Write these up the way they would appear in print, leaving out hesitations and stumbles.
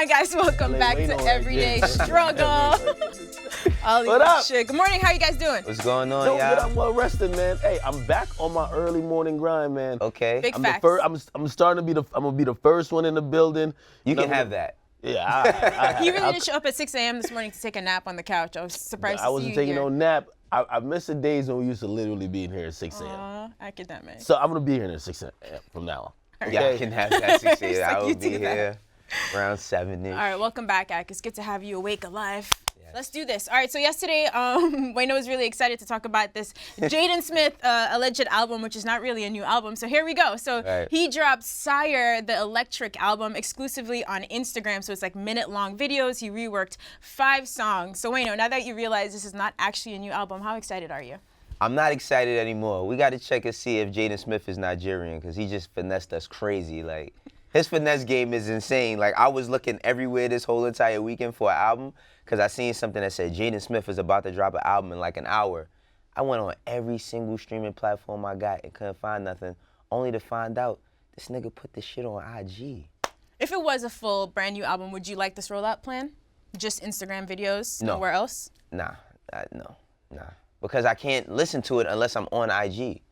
on, guys? Welcome back to Everyday Struggle. What up? Shit. Good morning. How you guys doing? What's going on, Good, y'all? I'm well rested, man. Hey, I'm back on my early morning grind, man. Okay. Big I'm facts. the first. I'm starting to be I'm gonna be the first one in the building. You can have that. Yeah, He really did show up at 6 a.m. this morning to take a nap on the couch. I was surprised to see you I wasn't taking here. no nap. I missed the days when we used to literally be in here at 6 a.m. Aw, academic. So I'm gonna be here at 6 a.m. from now on. Yeah, I can have that 6 a.m. like I you will do be that. here around 7-ish. All right, welcome back, Ak. It's good to have you awake, alive. Let's do this. All right, so yesterday, Wayno was really excited to talk about this Jaden Smith alleged album, which is not really a new album. So here we go. So he dropped Sire, the Electric album, exclusively on Instagram. So it's like minute-long videos. He reworked 5 songs. So Wayno, now that you realize this is not actually a new album, how excited are you? I'm not excited anymore. We got to check and see if Jaden Smith is Nigerian because he just finessed us crazy. Like, his finesse game is insane. Like, I was looking everywhere this whole entire weekend for an album because I seen something that said Jaden Smith is about to drop an album in like an hour. I went on every single streaming platform I got and couldn't find nothing, only to find out this nigga put this shit on IG. If it was a full brand new album, would you like this rollout plan? Just Instagram videos? No. Nowhere else? Nah. Because I can't listen to it unless I'm on IG.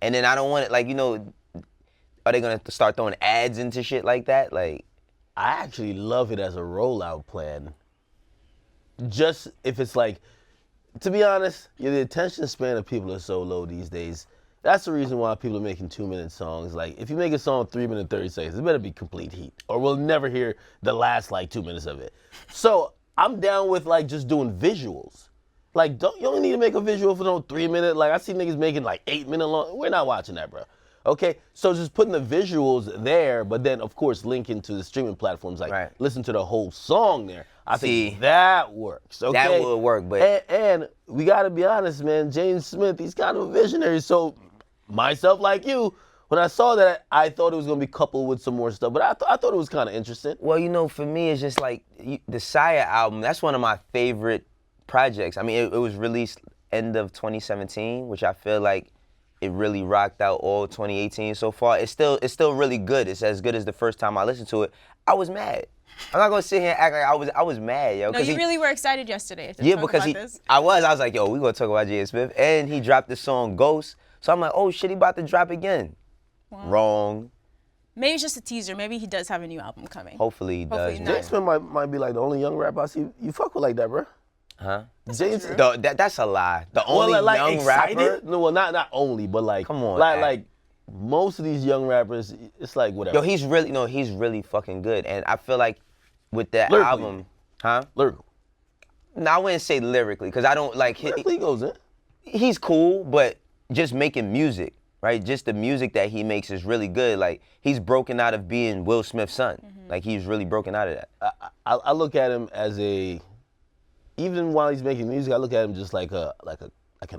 And then I don't want it, like, you know, are they gonna start throwing ads into shit like that? Like, I actually love it as a rollout plan. Just if it's like, to be honest, the attention span of people are so low these days. That's the reason why people are making 2-minute songs. Like, if you make a song 3 minutes, 30 seconds, it better be complete heat, or we'll never hear the last like 2 minutes of it. So I'm down with like just doing visuals. Like, you don't need to make a visual for no 3 minute. Like, I see niggas making like 8-minute long. We're not watching that, bro. Okay, so just putting the visuals there, but then of course linking to the streaming platforms, like listen to the whole song there. I think that works. Okay, that would work, but and we gotta be honest, man. Jaden Smith, he's kind of a visionary. So myself, like you, when I saw that, I thought it was gonna be coupled with some more stuff, but I thought it was kind of interesting. Well, you know, for me, it's just like the Sire album. That's one of my favorite projects. I mean, it was released end of 2017, which I feel like it really rocked out all 2018 so far. It's still really good. It's as good as the first time I listened to it. I was mad. I'm not gonna sit here and act like I was mad, yo. No, you really were excited yesterday. Yeah, because I was like, yo, we gonna talk about Jaden Smith, and he dropped the song Ghost. So I'm like, oh shit, he about to drop again. Wow. Wrong. Maybe it's just a teaser. Maybe he does have a new album coming. Hopefully he does. Jaden Smith might be like the only young rapper I see you fuck with like that, bro. Huh? That's a lie. The only young excited? rapper? No, well, not only, but like, come on, like most of these young rappers, it's like whatever. Yo, he's really fucking good, and I feel like with that album, lyrical. No, I wouldn't say lyrically, because I don't like. Lyrically goes in. He's cool, but just making music, right? Just the music that he makes is really good. Like, he's broken out of being Will Smith's son. Mm-hmm. Like, he's really broken out of that. I look at him as even while he's making music, I look at him just like an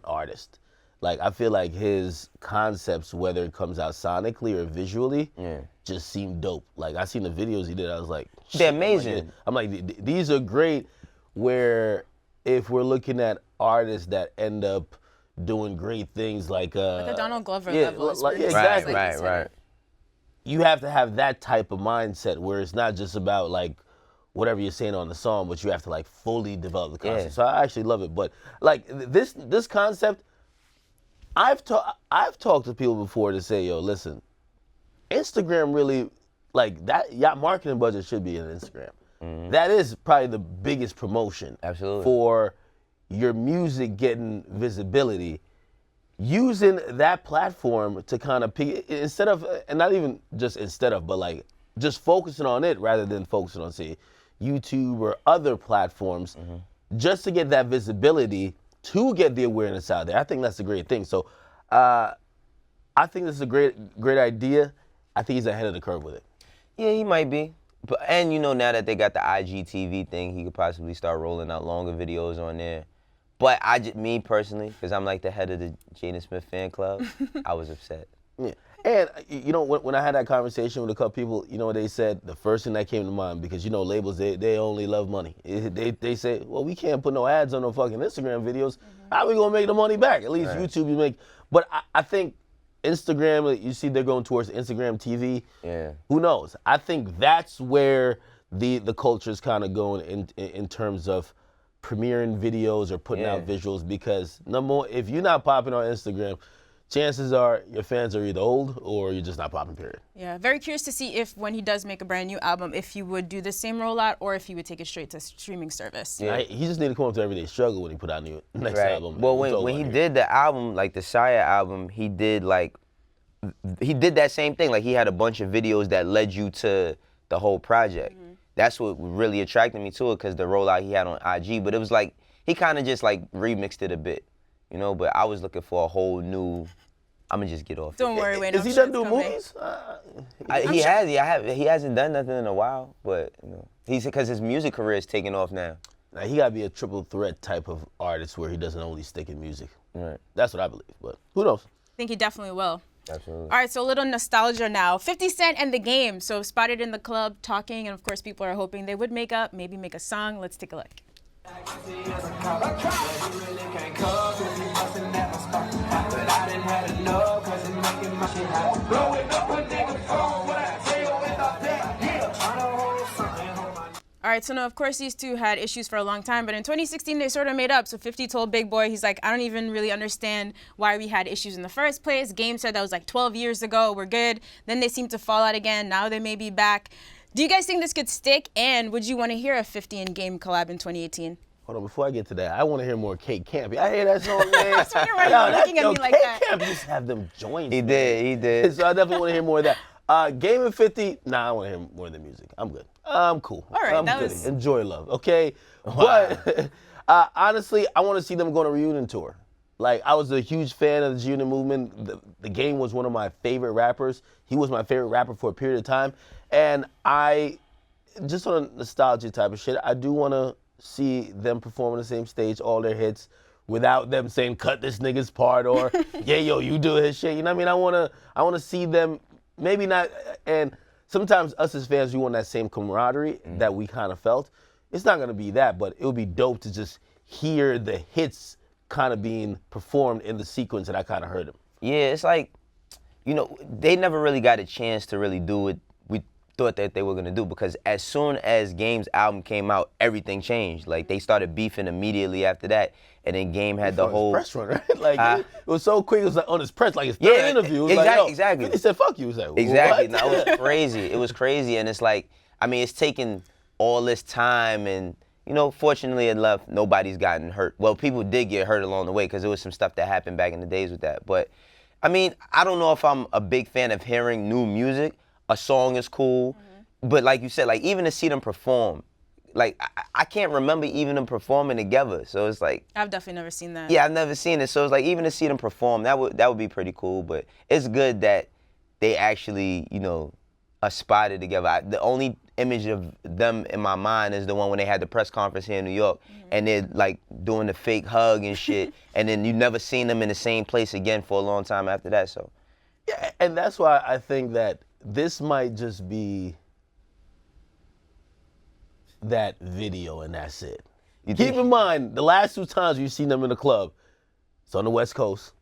artist. Like, I feel like his concepts, whether it comes out sonically or visually, just seem dope. Like, I seen the videos he did, I was like, they're amazing. I'm like, these are great. Where if we're looking at artists that end up doing great things like a Donald Glover level. Exactly. Right. You have to have that type of mindset where it's not just about like whatever you're saying on the song, but you have to like fully develop the concept. Yeah. So I actually love it. But like this concept, I've talked to people before to say, yo, listen, Instagram really, like that, your marketing budget should be in Instagram. Mm-hmm. That is probably the biggest promotion. Absolutely. For your music getting visibility. Using that platform to kind of instead of, and not even just instead of, but like just focusing on it rather than focusing on, say, YouTube or other platforms, just to get that visibility, to get the awareness out there. I think that's a great thing. So I think this is a great idea. I think he's ahead of the curve with it. Yeah, he might be. But, and you know, now that they got the IGTV thing, he could possibly start rolling out longer videos on there. But me personally, because I'm like the head of the Jaden Smith fan club, I was upset. Yeah. And, you know, when I had that conversation with a couple people, you know what they said? The first thing that came to mind, because, you know, labels, they only love money. They say, well, we can't put no ads on no fucking Instagram videos. How are we going to make the money back? At least YouTube you make. But I think Instagram, you see they're going towards Instagram TV. Yeah. Who knows? I think that's where the culture is kind of going in terms of premiering videos or putting out visuals, because number one, if you're not popping on Instagram, chances are your fans are either old or you're just not popping, period. Yeah, very curious to see if when he does make a brand new album, if he would do the same rollout or if he would take it straight to streaming service. Yeah. He just need to come up to Everyday Struggle when he put out the next album. Well, when he did the album, like the Sire album, he did that same thing. Like he had a bunch of videos that led you to the whole project. That's what really attracted me to it, because the rollout he had on IG. But it was like, he kind of just like remixed it a bit, you know? But I was looking for a whole new, I'm gonna just get off. Don't worry, wait. Is he done doing movies? He hasn't done nothing in a while, but you know, because his music career is taking off now. Now, he gotta be a triple threat type of artist where he doesn't only stick in music. Right. That's what I believe, but who knows? I think he definitely will. Absolutely. All right, so a little nostalgia now. 50 Cent and The Game. So spotted in the club talking, and of course people are hoping they would make up, maybe make a song. Let's take a look. All right, so now, of course, these two had issues for a long time, but in 2016, they sort of made up. So 50 told Big Boy, he's like, I don't even really understand why we had issues in the first place. Game said that was like 12 years ago, we're good. Then they seemed to fall out again. Now they may be back. Do you guys think this could stick? And would you want to hear a 50 and Game collab in 2018? Hold on, before I get to that, I want to hear more Kate Campy. I hear that song, man. I swear, why are you looking at me like Kate that? Campy used to have them joints. He did. So I definitely want to hear more of that. Game and 50, nah, I want to hear more of the music. I'm good. I'm cool. All right, I'm that good. was... Enjoy love, okay? Wow. But honestly, I want to see them go on a reunion tour. Like, I was a huge fan of the G-Unit movement. The Game was one of my favorite rappers. He was my favorite rapper for a period of time. And just on a nostalgia type of shit, I do want to see them perform on the same stage, all their hits, without them saying, cut this nigga's part, or, yeah, yo, you do his shit. You know what I mean? I want to see them, maybe not, and sometimes us as fans, we want that same camaraderie that we kind of felt. It's not going to be that, but it would be dope to just hear the hits kind of being performed in the sequence that I kind of heard them. Yeah, it's like, you know, they never really got a chance to really do what we thought that they were going to do, because as soon as Game's album came out, everything changed. Like, they started beefing immediately after that, and then Game had the whole... press run, right? Like, it was so quick, it was like on his press, like his third interview. It was exactly. He said, fuck you. He was like, exactly. What? No, it was crazy. It was crazy, and it's like, I mean, it's taken all this time, and, you know, fortunately enough, nobody's gotten hurt. Well, people did get hurt along the way, because there was some stuff that happened back in the days with that. But, I mean, I don't know if I'm a big fan of hearing new music. A song is cool, but like you said, like, even to see them perform, like, I can't remember even them performing together. So it's like, I've definitely never seen that. Yeah, I've never seen it. So it's like, even to see them perform, that would be pretty cool. But it's good that they actually, you know, are spotted together. The only image of them in my mind is the one when they had the press conference here in New York, and they're like doing the fake hug and shit, and then you never seen them in the same place again for a long time after that. So yeah, and that's why I think that this might just be that video and that's it. Keep in mind, the last two times you've seen them in the club, it's on the West Coast.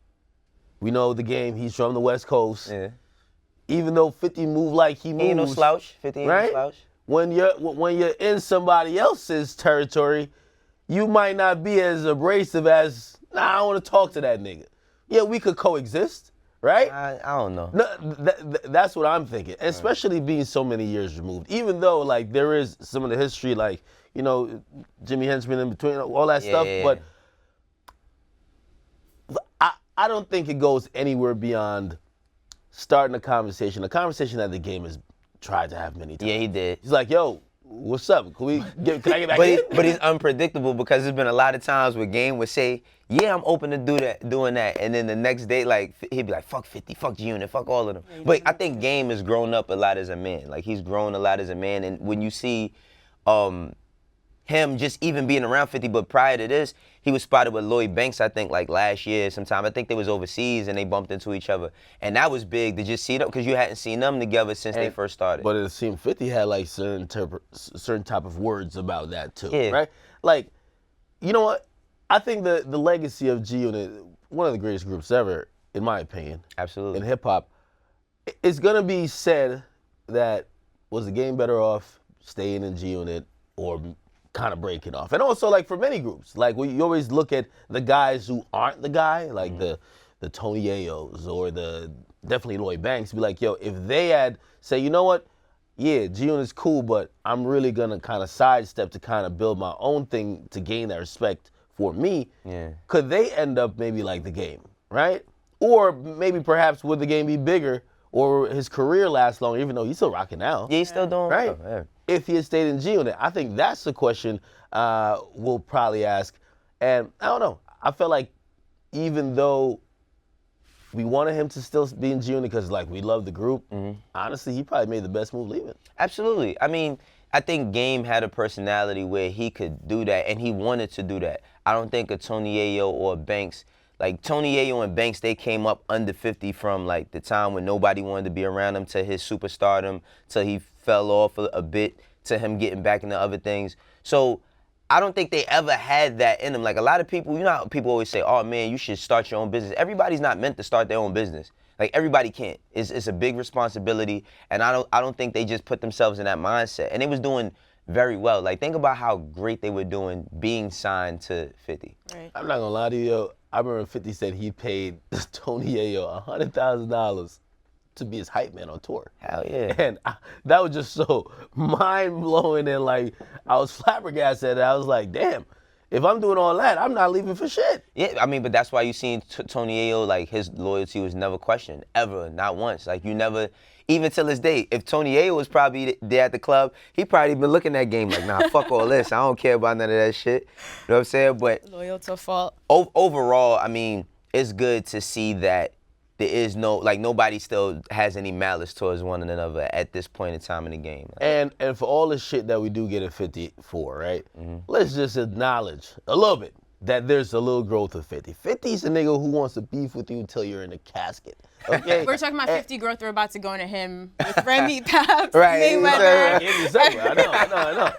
We know the Game, he's from the West Coast. yeah, Even though 50 move like he moves. ain't no slouch. 50 ain't right? no slouch. When you're in somebody else's territory, you might not be as abrasive as, nah, I don't want to talk to that nigga. Yeah, we could coexist, right? I don't know. No, that's what I'm thinking, especially being so many years removed. Even though, like, there is some of the history, like, you know, Jimmy Henchman in between, all that stuff, but I don't think it goes anywhere beyond starting a conversation that the Game has tried to have many times. Yeah, he did. He's like, yo, what's up? Can I get back in? But he's unpredictable, because there's been a lot of times where Game would say, yeah, I'm open to doing that. And then the next day, like, he'd be like, fuck 50, fuck G-Unit, fuck all of them. But I think Game has grown up a lot as a man. Like, he's grown a lot as a man. And when you see him just even being around 50, but prior to this, he was spotted with Lloyd Banks, I think, like last year sometime. I think they was overseas and they bumped into each other. And that was big to just see them, because you hadn't seen them together since they first started. But it seemed 50 had like certain type of words about that too, Yeah. right? Like, you know what? I think the legacy of G-Unit, one of the greatest groups ever, in my opinion, Absolutely. in hip hop, it's gonna be said that was the Game better off staying in G Unit or kind of breaking off. And also, like, for many groups, like, you always look at the guys who aren't the guy, like the Tony Ayos or the definitely Lloyd Banks, be like, yo, if they had say, you know what, yeah, G Unit's cool, but I'm really gonna kind of sidestep to kind of build my own thing to gain that respect for me, could they end up maybe like the game, right? Or maybe perhaps would the game be bigger or his career last longer, even though he's still rocking now. Yeah, he's still doing right. Yeah. If he had stayed in G Unit, I think that's the question we'll probably ask. And I don't know. I felt like even though we wanted him to still be in G Unit because like we love the group, honestly, he probably made the best move leaving. Absolutely. I mean, I think Game had a personality where he could do that, and he wanted to do that. I don't think a Tony Ayo or a Banks, like Tony Ayo and Banks, they came up under 50 from like the time when nobody wanted to be around him to his superstardom, till he fell off a bit, to him getting back into other things. So I don't think they ever had that in them. Like a lot of people, you know how people always say, oh man, you should start your own business. Everybody's not meant to start their own business. Like everybody can't. It's a big responsibility, and I don't think they just put themselves in that mindset. And they was doing very well. Like think about how great they were doing being signed to 50. Right. I'm not gonna lie to you, yo. I remember 50 said he paid Tony Ayo $100,000 to be his hype man on tour. Hell yeah. And that was just so mind-blowing, and like I was flabbergasted. I was like, damn, if I'm doing all that, I'm not leaving for shit. Yeah, I mean, but that's why you seen Tony Ayo, like his loyalty was never questioned, ever, not once. Like you never, even till this day, if Tony Ayo was probably there at the club, he probably been looking at Game like, nah, fuck all this. I don't care about none of that shit. You know what I'm saying? But Loyal to a fault. Overall, I mean, it's good to see that there is no, like nobody still has any malice towards one another at this point in time in the game. And for all the shit that we do get at 54, right? Let's just acknowledge a little bit that there's a little growth of 50. 50's a nigga who wants to beef with you until you're in a casket. Okay? We're talking about 50 growth. We're about to go into him with Remy, Paps, Right. Mayweather. I know.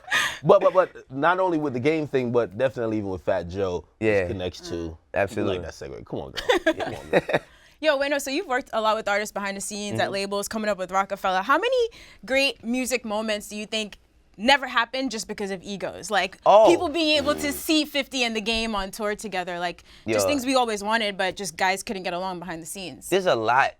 But not only with the game thing, but definitely even with Fat Joe, Yeah. which connects to. Absolutely. You like that segue. Come on, girl. Come on, girl. Yo, Wayno, so you've worked a lot with artists behind the scenes at labels, coming up with Rockefeller. How many great music moments do you think never happened just because of egos? Like people being able to see 50 and the Game on tour together, like just things we always wanted, but just guys couldn't get along behind the scenes. There's a lot.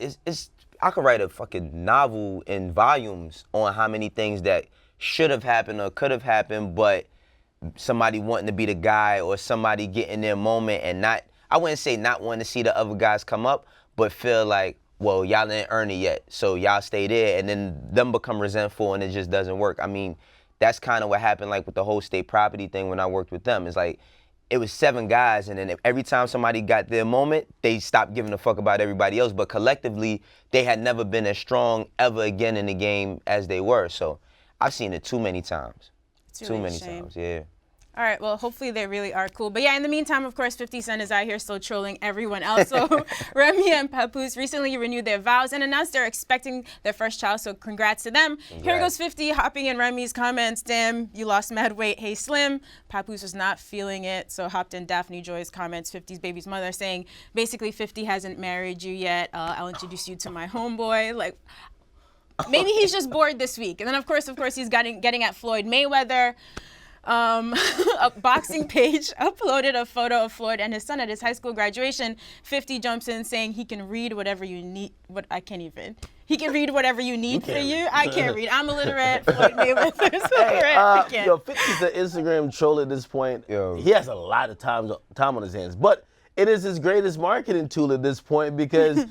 I could write a fucking novel in volumes on how many things that should have happened or could have happened, but somebody wanting to be the guy or somebody getting their moment and not, I wouldn't say not wanting to see the other guys come up, but feel like, well, y'all didn't earn it yet, so y'all stay there, and then them become resentful and it just doesn't work. I mean, that's kind of what happened like with the whole state property thing when I worked with them. It's like, it was 7 guys, and then every time somebody got their moment, they stopped giving a fuck about everybody else, but collectively, they had never been as strong ever again in the game as they were. So I've seen it too many times. It's really too many a shame. times, yeah. All right, well, hopefully they really are cool. But yeah, in the meantime, of course, 50 Cent is out here still trolling everyone else. So Remy and Papoose recently renewed their vows and announced they're expecting their first child, so congrats to them. Congrats. Here goes 50 hopping in Remy's comments. Damn, you lost mad weight. Hey, Slim. Papoose was not feeling it, so hopped in Daphne Joy's comments, 50's baby's mother, saying, basically, 50 hasn't married you yet. I'll introduce you to my homeboy. Like, maybe he's just bored this week. And then, of course, he's getting at Floyd Mayweather. A boxing page uploaded a photo of Floyd and his son at his high school graduation. 50 jumps in saying he can read whatever you need. He can read whatever you need for you. I can't read. I'm illiterate. Floyd Mayweather's illiterate. Yo, 50's an Instagram troll at this point. Yo. He has a lot of time on his hands, but it is his greatest marketing tool at this point because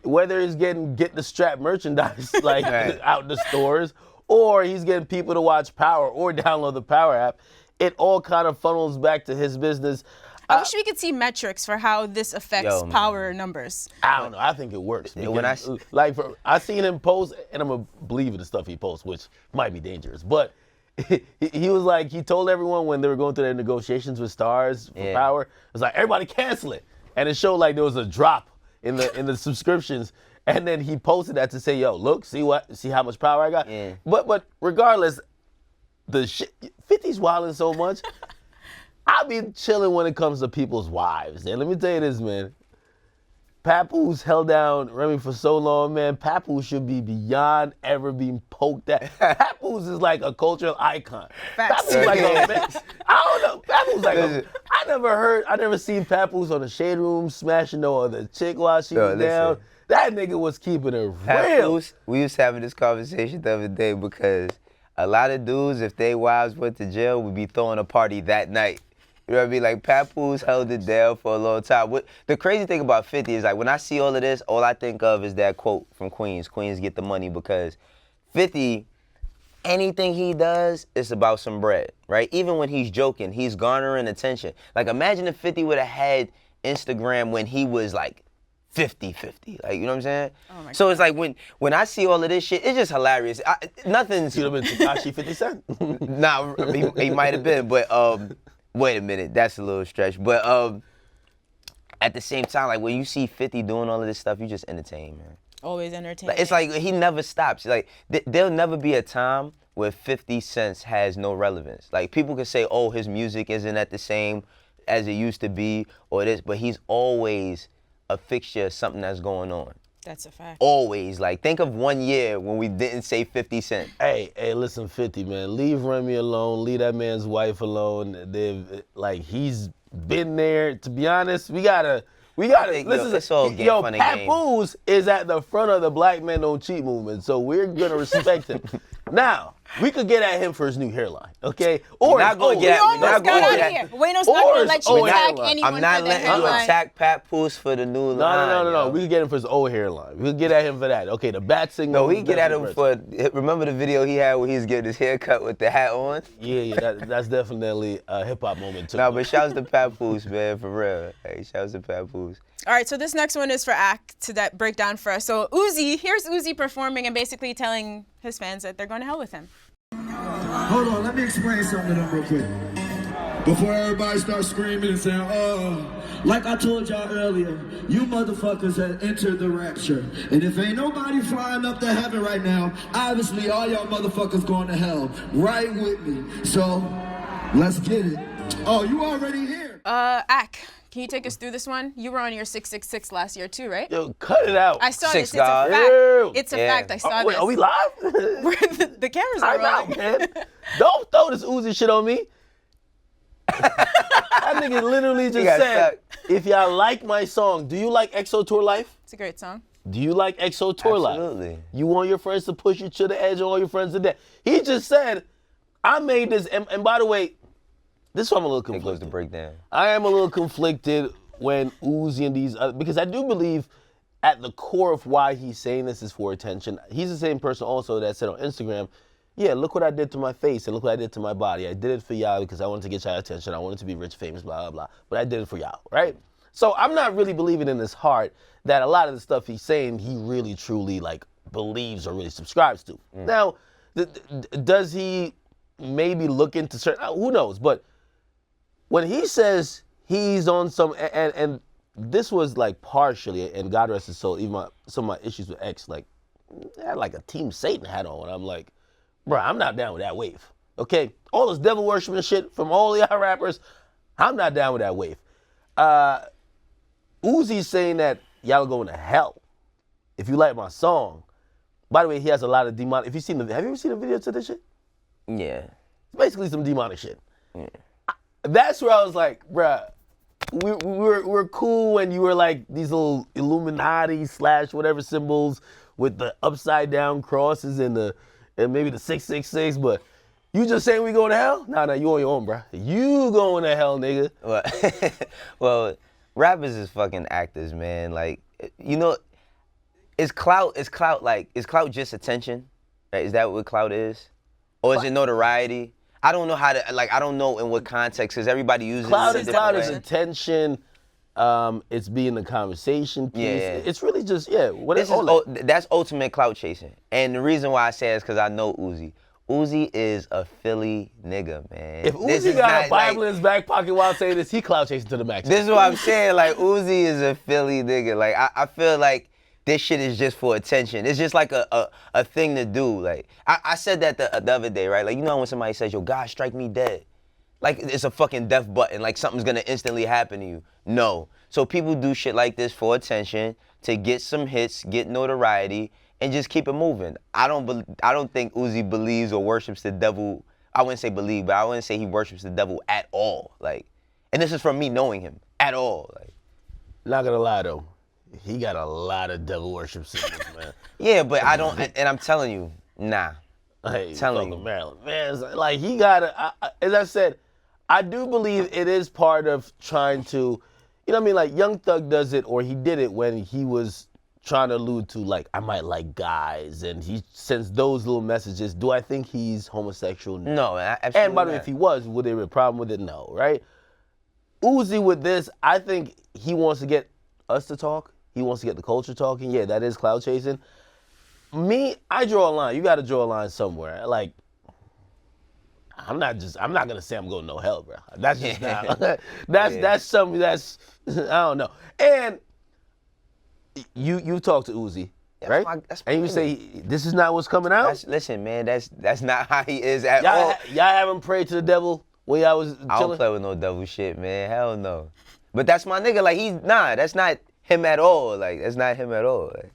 whether he's getting Get the Strap merchandise like out in the stores, or he's getting people to watch Power or download the Power app, it all kind of funnels back to his business. I wish we could see metrics for how this affects Power numbers. I don't know. I think it works. Because, I seen him post, and I'm going to believe in the stuff he posts, which might be dangerous. But he was like, he told everyone when they were going through their negotiations with Stars for Power, it was like, everybody cancel it. And it showed like there was a drop in the subscriptions. And then he posted that to say, yo, look, see how much power I got? Yeah. But regardless, the shit, 50's wilding so much. I be chilling when it comes to people's wives. And let me tell you this, man. Papoose held down Remy for so long, man. Papoose should be beyond ever being poked at. Papoose is like a cultural icon. Facts. Papoose like a man. I don't know. Papoose like I never seen Papoose on the shade room smashing no other chick while she was down. That nigga was keeping it real. Papoose, we was having this conversation the other day because a lot of dudes, if their wives went to jail, would be throwing a party that night. You know what I mean? Like, Papoose held it down for a long time. The crazy thing about 50 is, like, when I see all of this, all I think of is that quote from Queens. Queens get the money, because 50, anything he does is about some bread, right? Even when he's joking, he's garnering attention. Like, imagine if 50 would have had Instagram when he was, like, 50-50. Like, you know what I'm saying? Oh my so God. it's like when I see all of this shit, it's just hilarious. Nothing's... You'd have been Tekashi 50 Cent. Nah, he might have been, but... Wait a minute, that's a little stretch. But at the same time, like, when you see 50 doing all of this stuff, you just entertain, man. Always entertaining. It's like he never stops. Like, there'll never be a time where 50 Cent has no relevance. Like, people can say, oh, his music isn't at the same as it used to be, or this, but he's always a fixture of something that's going on. That's a fact. Always. Like, think of 1 year when we didn't say 50 Cent. Hey, listen, 50, man. Leave Remy alone. Leave that man's wife alone. He's been there. To be honest, we gotta. Listen, it's all game, fun and game. Papoose is at the front of the Black Men Don't Cheat movement, so we're gonna respect him. Now, we could get at him for his new hairline, okay? Or not gonna We almost got out of here. Wayno's not going to let you attack anyone I'm not for the letting you hairline. attack Papoose for the new line. No. We could get him for his old hairline. We could get at him for that. Okay, the bat signal. No, we get at him for, remember the video he had where he was getting his hair cut with the hat on? Yeah, that's definitely a hip-hop moment, too. No, but shouts to Papoose, man, for real. Hey, shouts to Papoose. All right, so this next one is for Ak to break down for us. So here's Uzi performing and basically telling his fans that they're going to hell with him. Hold on, let me explain something to them real quick. Before everybody starts screaming and saying, oh, like I told y'all earlier, you motherfuckers have entered the rapture. And if ain't nobody flying up to heaven right now, obviously all y'all motherfuckers going to hell. Right with me. So, let's get it. Oh, you already here. Ak, can you take us through this one? You were on your 666 last year too, right? Yo, cut it out. I saw Six this. It's a God. fact. Ew. It's a fact. I saw Wait, this. are we live? the cameras are I'm out, rolling. man. Don't throw this Uzi shit on me. That nigga literally just said, if y'all like my song, do you like EXO Tour Life? It's a great song. Do you like EXO Tour Life? Absolutely. You want your friends to push you to the edge, all your friends to death. He just said, I made this, and by the way, this is why I'm a little It goes to conflicted. breakdown. I am a little conflicted when Uzi and these other, because I do believe at the core of why he's saying this is for attention. He's the same person also that said on Instagram, yeah, look what I did to my face and look what I did to my body. I did it for y'all because I wanted to get y'all attention. I wanted to be rich, famous, blah, blah, blah. But I did it for y'all, right? So I'm not really believing in his heart that a lot of the stuff he's saying he really, truly, like, believes or really subscribes to. Now, does he maybe look into certain, who knows? But when he says he's on some, and this was like partially, and God rest his soul, even some of my issues with X, like, I had like a Team Satan hat on. I'm like, bro, I'm not down with that wave, okay? All this devil worshiping shit from all y'all rappers, I'm not down with that wave. Uzi's saying that y'all are going to hell if you like my song. By the way, he has a lot of demonic, have you ever seen a video to this shit? Yeah. It's basically some demonic shit. Yeah. That's where I was like, bruh, we're cool when you were like these little Illuminati / whatever symbols with the upside down crosses and maybe the 666, but you just saying we going to hell? Nah, you on your own, bruh. You going to hell, nigga. Well, rappers is fucking actors, man. Like, you know, is clout just attention? Right? Is that what clout is? Or is it notoriety? I don't know how to, like, I don't know in what context, because everybody uses clout it. Clout is attention. It's being the conversation piece. Yeah. It's really just, That's ultimate clout chasing. And the reason why I say it is because I know Uzi. Uzi is a Philly nigga, man. If Uzi got a Bible in his back pocket while saying this, he clout chasing to the max. This is what I'm saying. Like, Uzi is a Philly nigga. Like, I feel like this shit is just for attention. It's just like a thing to do. Like, I said that the other day, right? Like, you know when somebody says, yo, God strike me dead. like it's a fucking death button, like something's gonna instantly happen to you. No. So people do shit like this for attention, to get some hits, get notoriety, and just keep it moving. I don't think Uzi believes or worships the devil. I wouldn't say believe, but I wouldn't say he worships the devil at all. Like, and this is from me knowing him at all. Like, not gonna lie though, he got a lot of devil worship symbols, man. Yeah, but I don't, and I'm telling you, nah. Hey, Telling you, Maryland, man, it's like he gotta. As I said, I do believe it is part of trying to, you know what I mean? Like Young Thug does it, or he did it when he was trying to allude to, like, I might like guys, and he sends those little messages. Do I think he's homosexual? No, absolutely. And by the way, not. if he was, would there be a problem with it? No, right? Uzi with this, I think he wants to get us to talk. He wants to get the culture talking. Yeah, that is cloud chasing. Me, I draw a line. You got to draw a line somewhere. Like, I'm not gonna say I'm going to no hell, bro. That's just not. That's something that's, I don't know. And you talk to Uzi, right? And you say this is not what's coming out. Listen, man, that's not how he is at y'all, all. Y'all haven't prayed to the devil when y'all was chilling? I don't play with no devil shit, man. Hell no. But that's my nigga. Like that's not him at all. Like that's not him at all. Like,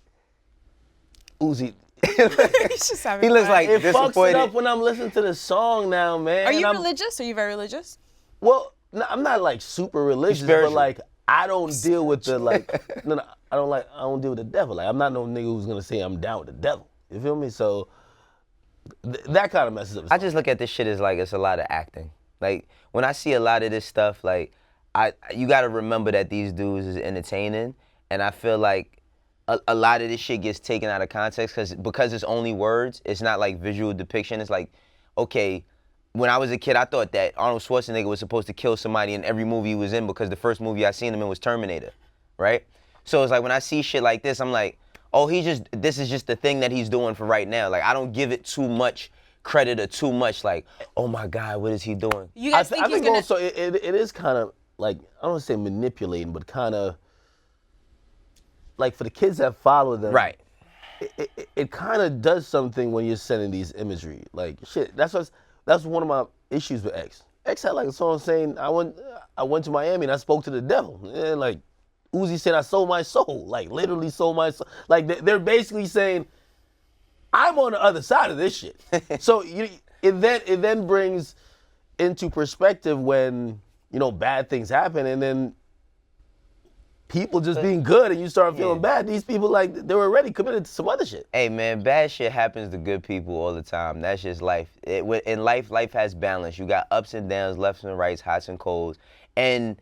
Uzi. He looks like it disappointed. fucks it up when I'm listening to the song now, man. Are you religious? Are you very religious? Well, no, I'm not like super religious, but like I don't deal with the like. No, I don't deal with the devil. Like I'm not no nigga who's gonna say I'm down with the devil. You feel me? So that kind of messes up. I just look at this shit as like it's a lot of acting. Like when I see a lot of this stuff, like you got to remember that these dudes is entertaining, and I feel like a lot of this shit gets taken out of context because it's only words. It's not like visual depiction. It's like, okay, when I was a kid, I thought that Arnold Schwarzenegger was supposed to kill somebody in every movie he was in because the first movie I seen him in was Terminator, right? So it's like when I see shit like this, I'm like, oh, this is just the thing that he's doing for right now. Like I don't give it too much credit or too much like, oh my God, what is he doing? You guys think he's gonna... also it is kind of like, I don't want to say manipulating, but kind of like for the kids that follow them. Right. It kind of does something when you're sending these imagery. Like shit, that's one of my issues with X. X had like a song saying, I went to Miami and I spoke to the devil. And like Uzi said, I sold my soul. Like literally sold my soul. Like they're basically saying, I'm on the other side of this shit. So it then brings into perspective when, you know, bad things happen and then people just being good and you start feeling bad. These people, like, they were already committed to some other shit. Hey, man, bad shit happens to good people all the time. That's just life. In life has balance. You got ups and downs, lefts and rights, hots and colds. And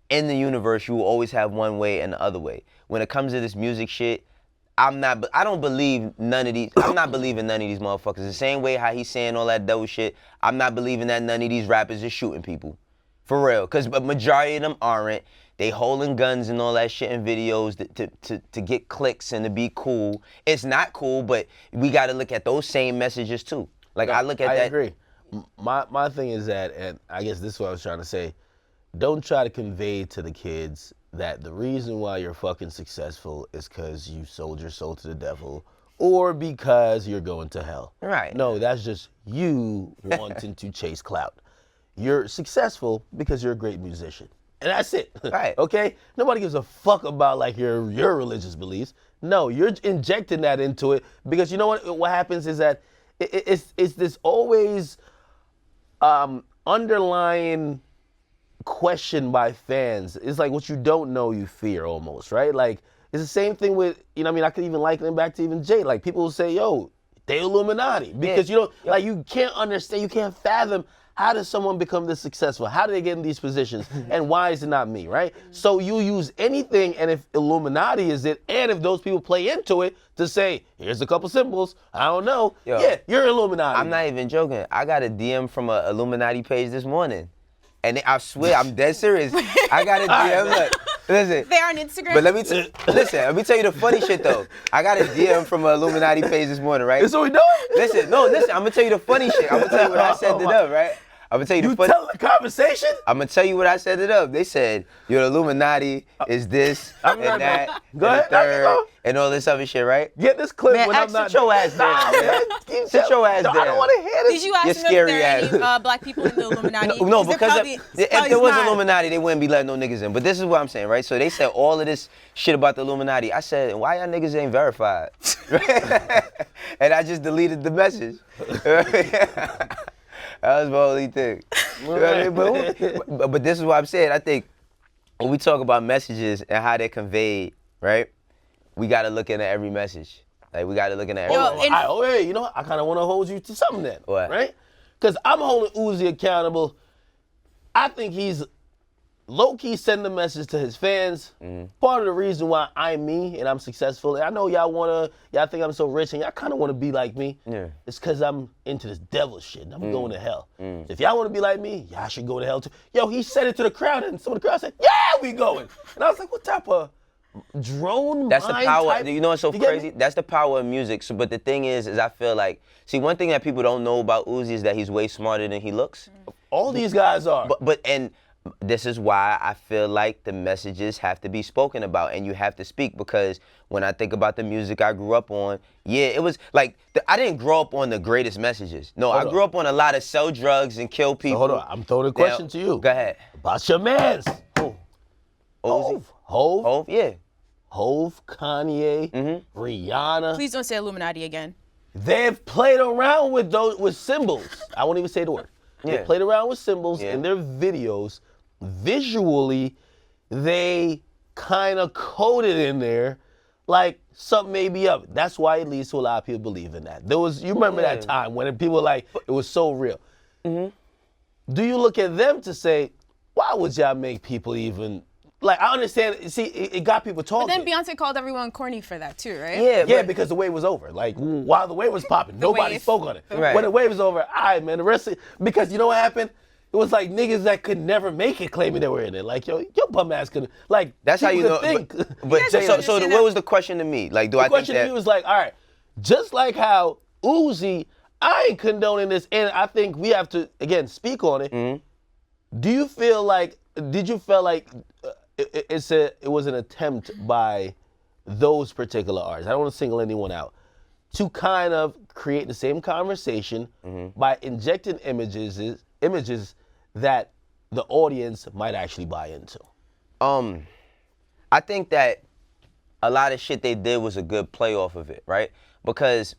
in the universe, you will always have one way and the other way. When it comes to this music shit, I don't believe none of these, I'm not believing none of these motherfuckers. The same way how he's saying all that devil shit, I'm not believing that none of these rappers is shooting people. For real. Because a majority of them aren't. They holding guns and all that shit in videos to get clicks and to be cool. It's not cool, but we got to look at those same messages too. Like I look at that. I agree. My thing is that, and I guess this is what I was trying to say, don't try to convey to the kids that the reason why you're fucking successful is because you sold your soul to the devil or because you're going to hell. Right. No, that's just you wanting to chase clout. You're successful because you're a great musician. And that's it. Right. Okay? Nobody gives a fuck about like your religious beliefs. No, you're injecting that into it because you know what happens is that it's this always underlying question by fans. It's like what you don't know you fear almost, right? Like it's the same thing with, you know what I mean, I could even liken it back to even Jay. Like people will say, yo, they Illuminati because you don't like you can't understand, you can't fathom how does someone become this successful? How do they get in these positions? And why is it not me, right? So you use anything, and if Illuminati is it, and if those people play into it to say, here's a couple symbols, I don't know, yeah, you're Illuminati. I'm not even joking. I got a DM from an Illuminati page this morning. And I swear, I'm dead serious. I got a DM. Look, listen. They're on Instagram. But let me tell you the funny shit though. I got a DM from an Illuminati page this morning, right? That's what we doing? Listen, I'm gonna tell you the funny shit. I'm gonna tell you what I said to them, right? I'm gonna tell you You tell the conversation? I'm gonna tell you what I set it up. They said your Illuminati is this and that, Go and ahead. the There you third, go. and all this other shit, right? Get this clip Man, when I'm not. sit your ass down, man. Sit your ass down. I don't want to hear this. Did you ask You're them if scary there are ass. any black people in the Illuminati? No, Is there because probably- if probably there was not. Illuminati, they wouldn't be letting no niggas in. But this is what I'm saying, right? So they said all of this shit about the Illuminati. I said, why y'all niggas ain't verified? And I just deleted the message. That was my only thing. You know what I mean? But this is what I'm saying. I think when we talk about messages and how they're conveyed, right? We got to look into every message. Like, we got to look into every message. Hey, you know what? I kind of want to hold you to something then. What? Right? Because I'm holding Uzi accountable. I think he's low-key sending a message to his fans. Part of the reason why I'm me and I'm successful, and I know y'all think I'm so rich and y'all kind of want to be like me. Yeah. It's because I'm into this devil shit and I'm going to hell. So if y'all want to be like me, y'all should go to hell too. Yo, he said it to the crowd and some of the crowd said, yeah, we going. And I was like, what type of drone That's the mind power. type? You know what's so You get crazy? me? That's the power of music. So, but the thing is I feel like, see, one thing that people don't know about Uzi is that he's way smarter than he looks. All these guys are. And this is why I feel like the messages have to be spoken about and you have to speak, because when I think about the music I grew up on, yeah, it was like, I didn't grow up on the greatest messages. No, I grew up on a lot of sell drugs and kill people. So hold on, I'm throwing a question to you. Go ahead. About your mans. Uzi? Hove, Hov? Yeah. Hove, Kanye, Rihanna. Please don't say Illuminati again. They've played around with symbols. I won't even say the word. They Yeah. played around with symbols Yeah. in their videos. Visually, they kind of coded in there like something may be up. That's why it leads to a lot of people believing that. You remember that time when people like, it was so real. Do you look at them to say, why would y'all make people even, like, I understand, see, it got people talking. But then Beyonce called everyone corny for that too, right? Yeah, Because the wave was over. Like, while the wave was popping, nobody wave. spoke on it. Right. When the wave was over, all right, man, the rest of because you know what happened? It was like niggas that could never make it claiming they were in it. Like, yo, your bum ass could, like, That's how you people know. could think. But guys so, don't so understand what that. was the question to me? Like, do The I think question that? to me was like, all right, just like how Uzi, I ain't condoning this, and I think we have to, again, speak on it. Do you feel like, did you feel like it was an attempt by those particular artists, I don't want to single anyone out, to kind of create the same conversation by injecting images that the audience might actually buy into? I think that a lot of shit they did was a good play off of it, right? Because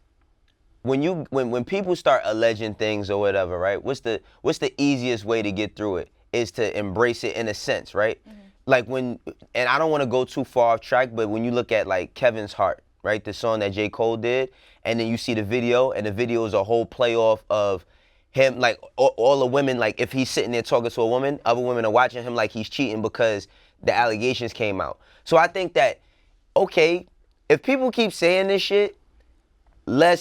when people start alleging things or whatever, right? What's the easiest way to get through it is to embrace it in a sense, right? Like and I don't want to go too far off track, but when you look at like Kevin's Heart, right? The song that J. Cole did, and then you see the video, and the video is a whole play off of him, like all the women, like if he's sitting there talking to a woman, other women are watching him like he's cheating because the allegations came out. So I think that, okay, if people keep saying this shit, yeah,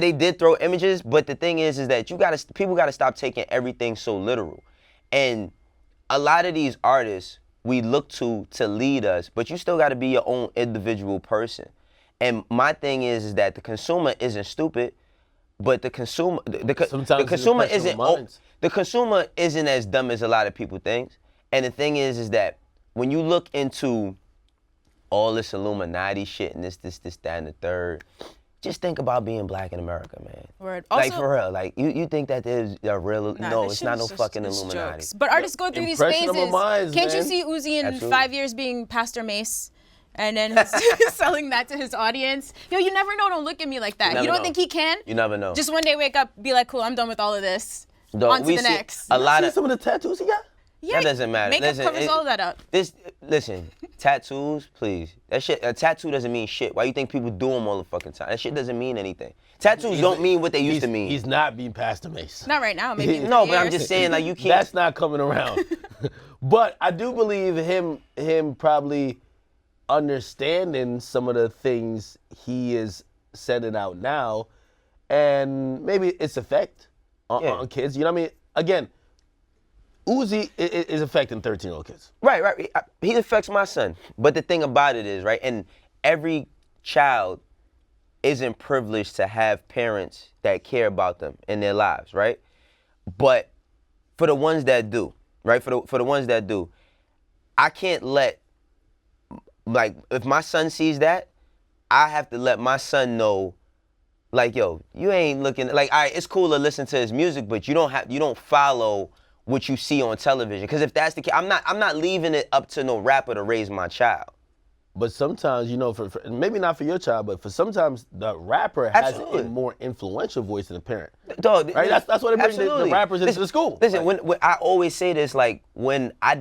they did throw images, but the thing is that people gotta stop taking everything so literal. And a lot of these artists we look to lead us, but you still gotta be your own individual person. And my thing is that the consumer isn't stupid, but the consumer isn't as dumb as a lot of people think. And the thing is that when you look into all this Illuminati shit and this, that, and the third, just think about being black in America, man. Word. Like, Also- for real, like, you think that there's a real, Nah, no, this it's shit not is no just- fucking it's Illuminati. jokes. But artists go through these Impressionable phases. minds, Can't you man. see Uzi in Absolutely. 5 years being Pastor Mace? And then he's selling that to his audience. Yo, you never know. Don't look at me like that. never You don't know. think he can? You never know. Just one day wake up, be like, cool, I'm done with all of this. Dog, On to we the see next. A lot See of some of the tattoos he got? Yeah, that doesn't matter. Makeup Listen, covers all of that up. Listen, tattoos, please. That shit, a tattoo doesn't mean shit. Why you think people do them all the fucking time? That shit doesn't mean anything. Tattoos don't mean what they used to mean. He's not being Pastor Mace. Not right now, maybe. in No, 3 but I'm years. just saying, like, you can't. That's not coming around. But I do believe him probably understanding some of the things he is sending out now, and maybe its effect on kids. You know what I mean? Again, Uzi is affecting 13-year-old kids. Right. He affects my son. But the thing about it is, right, and every child isn't privileged to have parents that care about them in their lives, right? But for the ones that do, right? For the ones that do, I can't let, like, if my son sees that, I have to let my son know, like, yo, you ain't looking, like, all right, it's cool to listen to his music, but you don't follow what you see on television. Because if that's the case, I'm not leaving it up to no rapper to raise my child. But sometimes, you know, for maybe not for your child, but for sometimes the rapper has a more influential voice than the parent. Dog, right? That's what it brings the rappers into the school. Listen, when I always say this, like, when I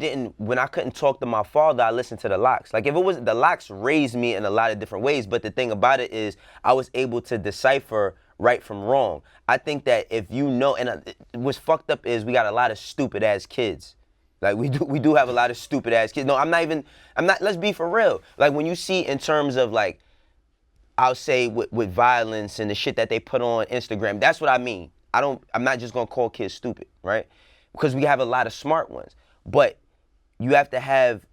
couldn't talk to my father, I listened to the Locks. Like, if it was, the Locks raised me in a lot of different ways, but the thing about it is I was able to decipher right from wrong. I think that if you know, and what's fucked up is we got a lot of stupid ass kids. Like, we do have a lot of stupid ass kids. No, I'm not, let's be for real. Like, when you see in terms of, like, I'll say with violence and the shit that they put on Instagram, that's what I mean. I'm not just gonna call kids stupid, right? Because we have a lot of smart ones. But you have to have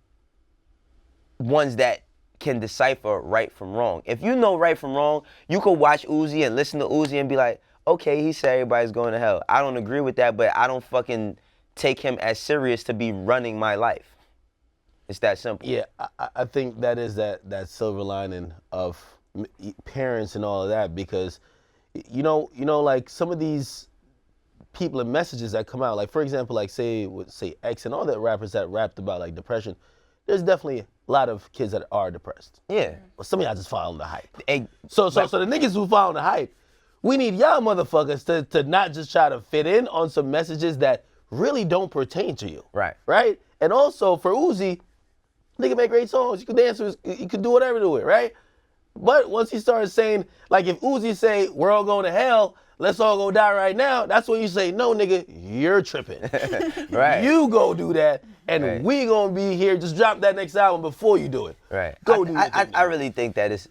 ones that can decipher right from wrong. If you know right from wrong, you could watch Uzi and listen to Uzi and be like, okay, he said everybody's going to hell. I don't agree with that, but I don't fucking take him as serious to be running my life. It's that simple. Yeah, I think that is that silver lining of parents and all of that, because you know, like some of these people and messages that come out, like for example, like say X and all that rappers that rapped about like depression, there's definitely a lot of kids that are depressed. Yeah. But some of y'all just following the hype. So the niggas who following the hype, we need y'all motherfuckers to not just try to fit in on some messages that really don't pertain to you. Right. Right? And also for Uzi, nigga make great songs. You can dance with, you can do whatever to it, right? But once he started saying, like if Uzi say, we're all going to hell, let's all go die right now, that's when you say, no nigga, you're tripping. Right. You go do that, and we gonna be here, just drop that next album before you do it. Right. Go do it. I really think that is,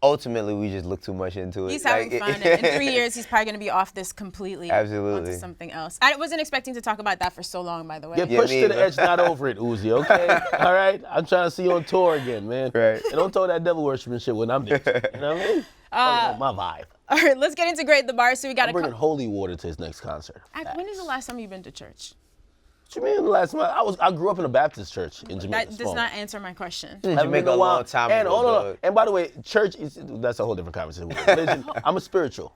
ultimately, we just look too much into it. He's having fun. And in 3 years, he's probably going to be off this completely. Absolutely. Onto something else. I wasn't expecting to talk about that for so long, by the way. Get pushed to the edge, not over it, Uzi, okay? All right? I'm trying to see you on tour again, man. Right. And don't throw that devil worshiping shit when I'm there. You know what I mean? My vibe. All right, let's get into Grade the Bar. So we got I'm bringing holy water to his next concert. When is the last time you've been to church? What you mean last month? I grew up in a Baptist church in Jamaica. That does not answer my question. Jamaica a long time ago. And by the way, church that's a whole different conversation. Religion, I'm a spiritual.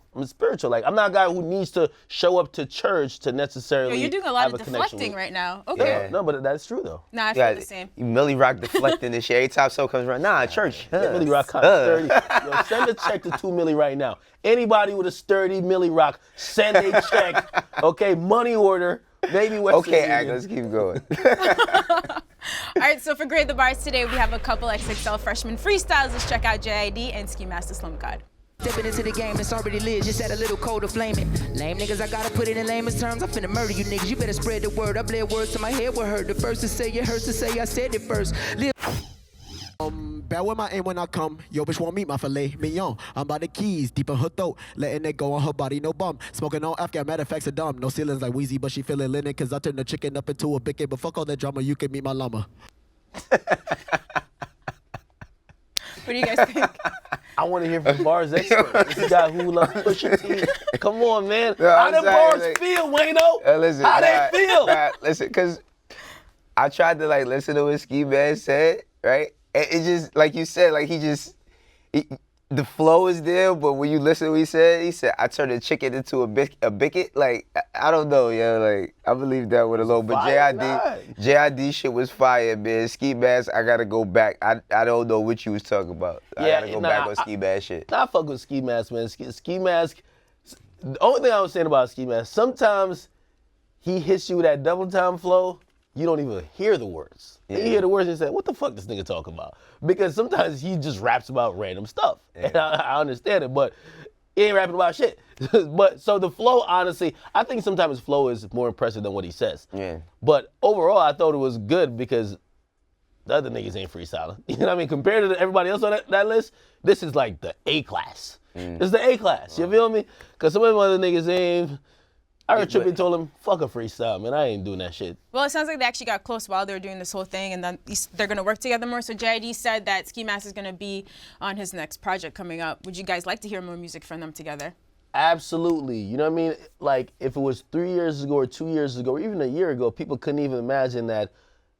Like, I'm not a guy who needs to show up to church to necessarily. You're doing a lot have of a deflecting right now. Okay. Yeah. No, but that's true though. Nah, I feel the same. You Millie Rock deflecting this shit. Every time someone comes around, nah, church. Millie Rock concert 30. Yo, send a check to 2 Millie right now. Anybody with a sturdy Millie Rock, send a check. Okay, money order. Maybe Western Okay, Union. Act, let's keep going. All right, so for Grade the Bars today, we have a couple XXL freshman freestyles. Let's check out JID and Mask The Slump God. Stepping into the game, it's already lit, just add a little cold to flame it. Lame niggas, I gotta put it in layman's terms. I'm finna murder you niggas, you better spread the word. I bled words to my head with hurt. The first to say it hurts to say I said it first. Bear with my aim when I come. Yo, bitch won't meet my filet mignon. I'm by the keys, deep in her throat. Letting it go on her body, no bum. Smoking on Afghan, matter of facts are dumb. No ceilings like Wheezy, but she feeling linen. Cause I turned the chicken up into a bicket. But fuck all that drama, you can meet my llama. What do you guys think? I want to hear from bars expert. This guy who loves Pusha T. Come on, man. No, How I'm them sorry, bars like, feel, Wayno? Listen, How they feel? Listen, because I tried to, like, listen to what Ski Man said, right? And it just, like you said, like, the flow is there, but when you listen to what he said, I turned a chicken into a bicket. Like, I don't know, yo. Like, I believe that with a little, but JID shit was fire, man. Ski Mask, I gotta go back. I don't know what you was talking about. I gotta go back on Ski Mask shit. I fuck with Ski Mask, man. Ski Mask, the only thing I was saying about Ski Mask, sometimes he hits you with that double time flow, you don't even hear the words. Yeah. You hear the words and say, what the fuck this nigga talking about? Because sometimes he just raps about random stuff. Yeah. And I understand it, but he ain't rapping about shit. But so the flow, honestly, I think sometimes his flow is more impressive than what he says. Yeah. But overall, I thought it was good because the other niggas ain't freestyling. You know what I mean? Compared to everybody else on that list, this is like the A class. This is the A class, you feel me? Because some of them other niggas ain't. I heard Trippie told him, fuck a freestyle, man. I ain't doing that shit. Well, it sounds like they actually got close while they were doing this whole thing, and then they're going to work together more. So JID said that Ski Mask is going to be on his next project coming up. Would you guys like to hear more music from them together? Absolutely. You know what I mean? Like, if it was 3 years ago or 2 years ago or even a year ago, people couldn't even imagine that.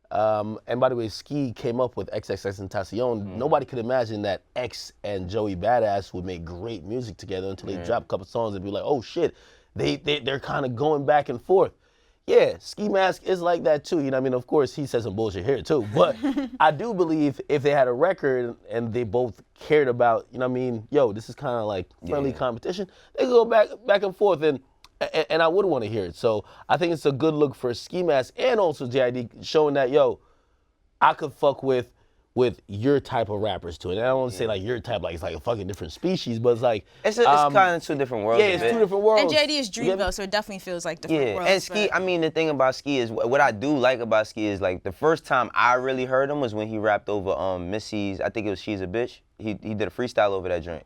And by the way, Ski came up with XXXTentacion. Nobody could imagine that X and Joey Badass would make great music together until they drop a couple songs and be like, oh shit, they're kind of going back and forth. Yeah, Ski Mask is like that too. You know what I mean? Of course, he says some bullshit here too. But I do believe if they had a record and they both cared about, you know what I mean? Yo, this is kind of like friendly competition. They could go back and forth, and I would want to hear it. So I think it's a good look for Ski Mask and also JID, showing that, yo, I could fuck with your type of rappers too. And I don't want to say like your type, like it's like a fucking different species, but it's like it's kind of two different worlds. Yeah, it's two different worlds. And JID is Dreamville, so it definitely feels like different worlds. And Ski, I mean, the thing about Ski is, what I do like about Ski is, like, the first time I really heard him was when he rapped over Missy's, I think it was She's a Bitch. He did a freestyle over that joint.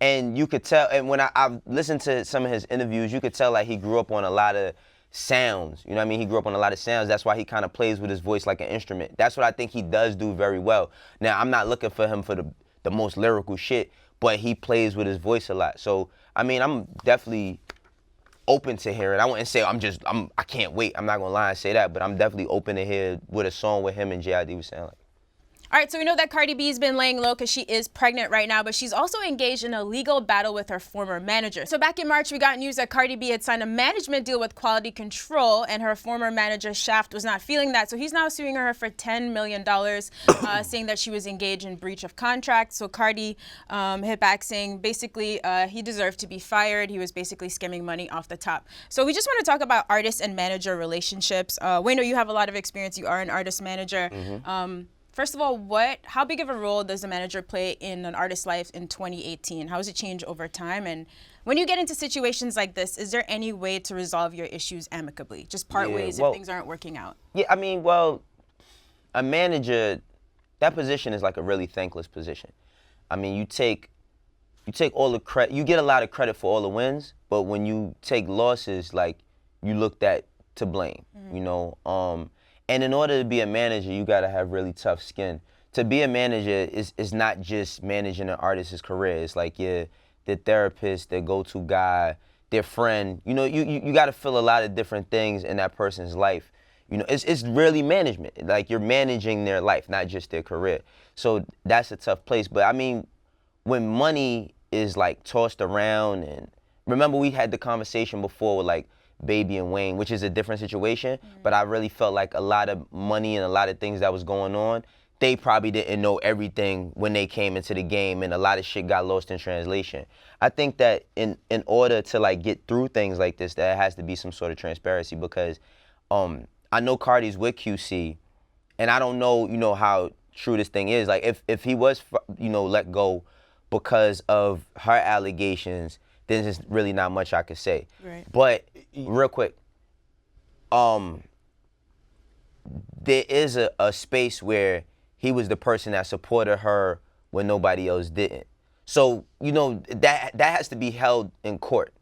And you could tell, and when I've listened to some of his interviews, you could tell like he grew up on a lot of sounds. You know what I mean? He grew up on a lot of sounds. That's why he kind of plays with his voice like an instrument. That's what I think he does do very well. Now, I'm not looking for him for the most lyrical shit, but he plays with his voice a lot. So, I mean, I'm definitely open to hearing. I wouldn't say I can't wait. I'm not gonna lie and say that, but I'm definitely open to hear what a song with him and JID would sound like. All right, so we know that Cardi B's been laying low because she is pregnant right now, but she's also engaged in a legal battle with her former manager. So back in March, we got news that Cardi B had signed a management deal with Quality Control, and her former manager, Shaft, was not feeling that. So he's now suing her for $10 million, saying that she was engaged in breach of contract. So Cardi hit back saying basically he deserved to be fired. He was basically skimming money off the top. So we just want to talk about artist and manager relationships. Wayno, you have a lot of experience. You are an artist manager. First of all, how big of a role does the manager play in an artist's life in 2018? How has it changed over time? And when you get into situations like this, is there any way to resolve your issues amicably? Just part ways if things aren't working out? Yeah, I mean, well, a manager, that position is like a really thankless position. I mean, you take all the credit, you get a lot of credit for all the wins, but when you take losses, like, you looked at to blame, you know? And in order to be a manager, you gotta have really tough skin. To be a manager is not just managing an artist's career. It's like their therapist, their go-to guy, their friend. You know, you gotta feel a lot of different things in that person's life. You know, it's really management. Like, you're managing their life, not just their career. So that's a tough place. But I mean, when money is like tossed around, and remember we had the conversation before with like Baby and Wayne, which is a different situation, but I really felt like a lot of money and a lot of things that was going on, they probably didn't know everything when they came into the game, and a lot of shit got lost in translation. I think that in order to like get through things like this, there has to be some sort of transparency, because I know Cardi's with QC, and I don't know, you know, how true this thing is. Like, if he was, you know, let go because of her allegations, then there's really not much I could say. Right. But real quick, there is a space where he was the person that supported her when nobody else didn't. So, you know, that has to be held in court.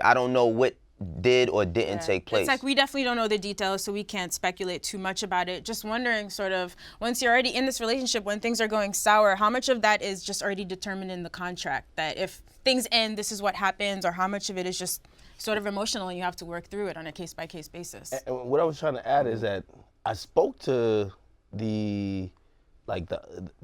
I don't know what did or didn't take place. It's like, we definitely don't know the details, so we can't speculate too much about it. Just wondering, sort of, once you're already in this relationship, when things are going sour, how much of that is just already determined in the contract, that if things end, this is what happens, or how much of it is just sort of emotional and you have to work through it on a case-by-case basis? And what I was trying to add is that I spoke to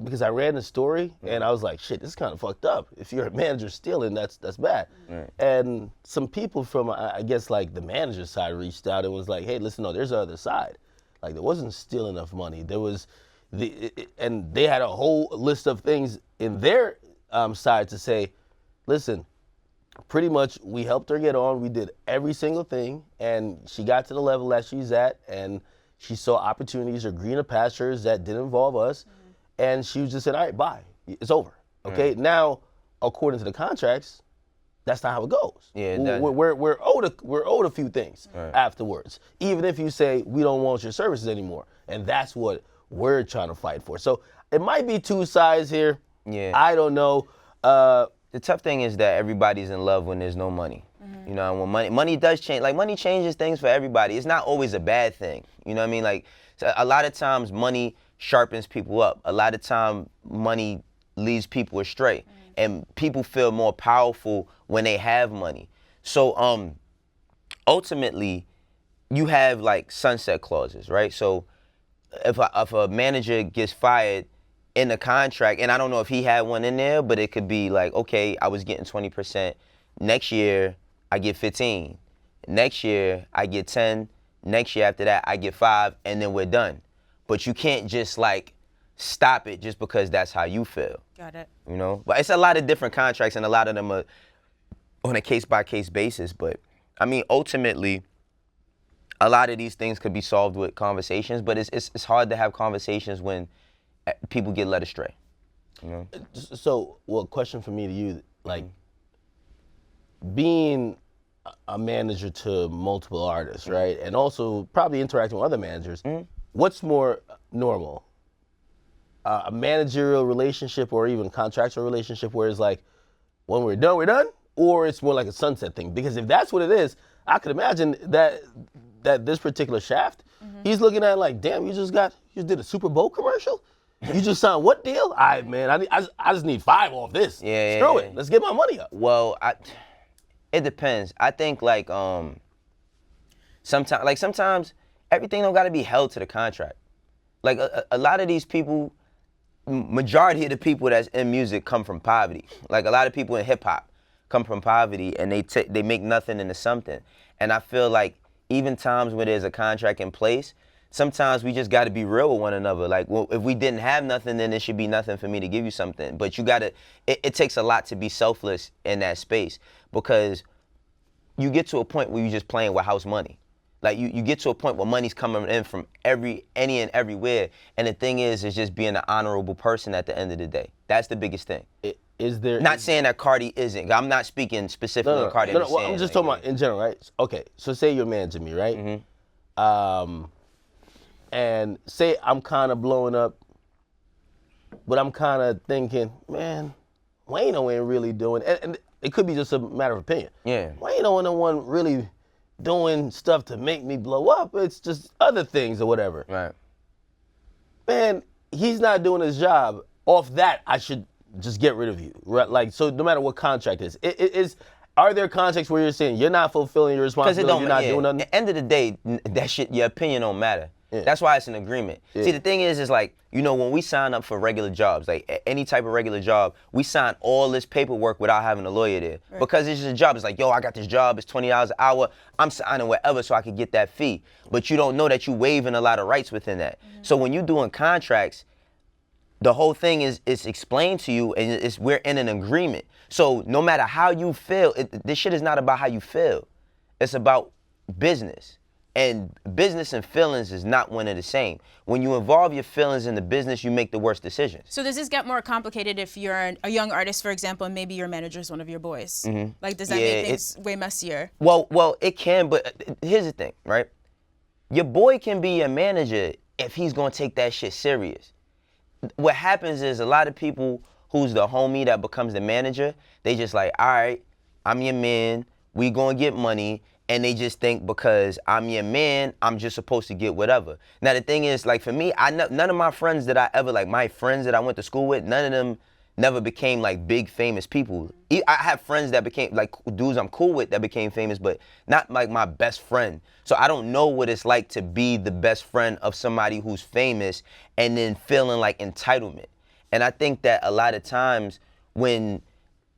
because I read the story and I was like, shit, this is kind of fucked up. If you're a manager stealing, that's bad. Right. And some people from, I guess, like the manager side reached out and was like, hey, listen, no, there's the other side. Like, there wasn't still enough money. There was, and they had a whole list of things in their side to say, listen, pretty much we helped her get on. We did every single thing, and she got to the level that she's at, and she saw opportunities or greener pastures that didn't involve us, and she was just said, all right, bye. It's over. Okay. Now, according to the contracts, that's not how it goes. Yeah, we're owed a few things afterwards, even if you say we don't want your services anymore, and that's what we're trying to fight for. So it might be two sides here. Yeah, I don't know. The tough thing is that everybody's in love when there's no money. You know, and when money does change, like, money changes things for everybody. It's not always a bad thing. You know what I mean? Like, so a lot of times money sharpens people up. A lot of time money leads people astray. And people feel more powerful when they have money. So ultimately, you have like sunset clauses, right? So if a manager gets fired in the contract, and I don't know if he had one in there, but it could be like, okay, I was getting 20%. Next year, I get 15. Next year, I get 10. Next year after that, I get 5, and then we're done. But you can't just like stop it just because that's how you feel. Got it. You know? But it's a lot of different contracts, and a lot of them are on a case-by-case basis. But I mean, ultimately, a lot of these things could be solved with conversations, but it's hard to have conversations when people get led astray. You know? So, well, question for me to you, like, being a manager to multiple artists, right? And also probably interacting with other managers, what's more normal? A managerial relationship or even contractual relationship where it's like, when we're done? Or it's more like a sunset thing? Because if that's what it is, I could imagine that this particular shaft, he's looking at like, damn, you just did a Super Bowl commercial? You just signed what deal? All right, man, I just need 5 off this. Yeah, Screw it, let's get my money up. Well, it depends. I think like sometimes everything don't gotta be held to the contract. Like a lot of these people, majority of the people that's in music come from poverty. Like a lot of people in hip hop come from poverty, and they make nothing into something. And I feel like even times where there's a contract in place, sometimes we just got to be real with one another. Like, well, if we didn't have nothing, then it should be nothing for me to give you something. But you got to, it takes a lot to be selfless in that space, because you get to a point where you're just playing with house money. Like you get to a point where money's coming in from any and everywhere. And the thing is just being an honorable person at the end of the day. That's the biggest thing. Is there? Not saying that Cardi isn't. I'm not speaking specifically on Cardi. Well, I'm just talking about in general, right? Okay, so say you're managing me, right? And say I'm kind of blowing up, but I'm kind of thinking, man, Wayno ain't really doing, and it could be just a matter of opinion. Yeah. Wayno ain't the one really doing stuff to make me blow up. It's just other things or whatever. Right. Man, he's not doing his job. Off that, I should just get rid of you. Right? Like, so no matter what contract it is, are there contracts where you're saying you're not fulfilling your responsibility, you're not doing nothing? At the end of the day, that shit, your opinion don't matter. Yeah. That's why it's an agreement. Yeah. See, the thing is like, you know, when we sign up for regular jobs, like any type of regular job, we sign all this paperwork without having a lawyer there. Right. Because it's just a job. It's like, yo, I got this job, it's $20 an hour, I'm signing whatever so I can get that fee. But you don't know that you waiving a lot of rights within that. So when you're doing contracts, the whole thing is explained to you, and we're in an agreement. So no matter how you feel, this shit is not about how you feel. It's about business. And business and feelings is not one and the same. When you involve your feelings in the business, you make the worst decisions. So does this get more complicated if you're a young artist, for example, and maybe your manager is one of your boys? Like, does that make things way messier? Well, it can, but here's the thing, right? Your boy can be your manager if he's gonna take that shit serious. What happens is a lot of people who's the homie that becomes the manager, they just like, all right, I'm your man, we gonna get money, and they just think because I'm your man, I'm just supposed to get whatever. Now the thing is, like for me, none of my friends that I ever, like my friends that I went to school with, none of them never became like big famous people. I have friends that became like dudes I'm cool with that became famous, but not like my best friend. So I don't know what it's like to be the best friend of somebody who's famous and then feeling like entitlement. And I think that a lot of times when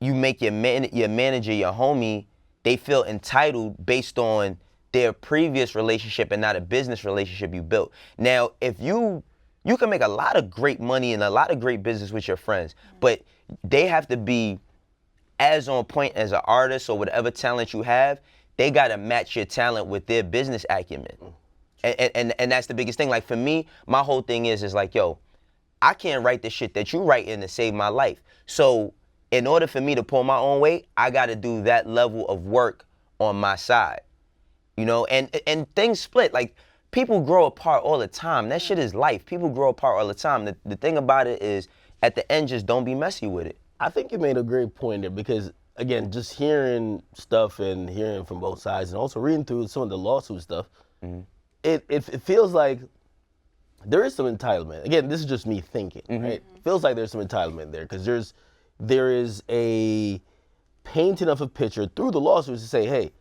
you make your manager your homie, they feel entitled based on their previous relationship and not a business relationship you built. Now, if you can make a lot of great money and a lot of great business with your friends, but they have to be as on point as an artist or whatever talent you have. They got to match your talent with their business acumen. And that's the biggest thing. Like for me, my whole thing is like, yo, I can't write the shit that you writing to save my life. So in order for me to pull my own weight, I got to do that level of work on my side. You know, and things split. Like people grow apart all the time. That shit is life. People grow apart all the time. The thing about it is at the end, just don't be messy with it. I think you made a great point there because, again, just hearing stuff and hearing from both sides and also reading through some of the lawsuit stuff, it feels like there is some entitlement. Again, this is just me thinking, right? It feels like there's some entitlement there because there is a paint enough a picture through the lawsuits to say, hey,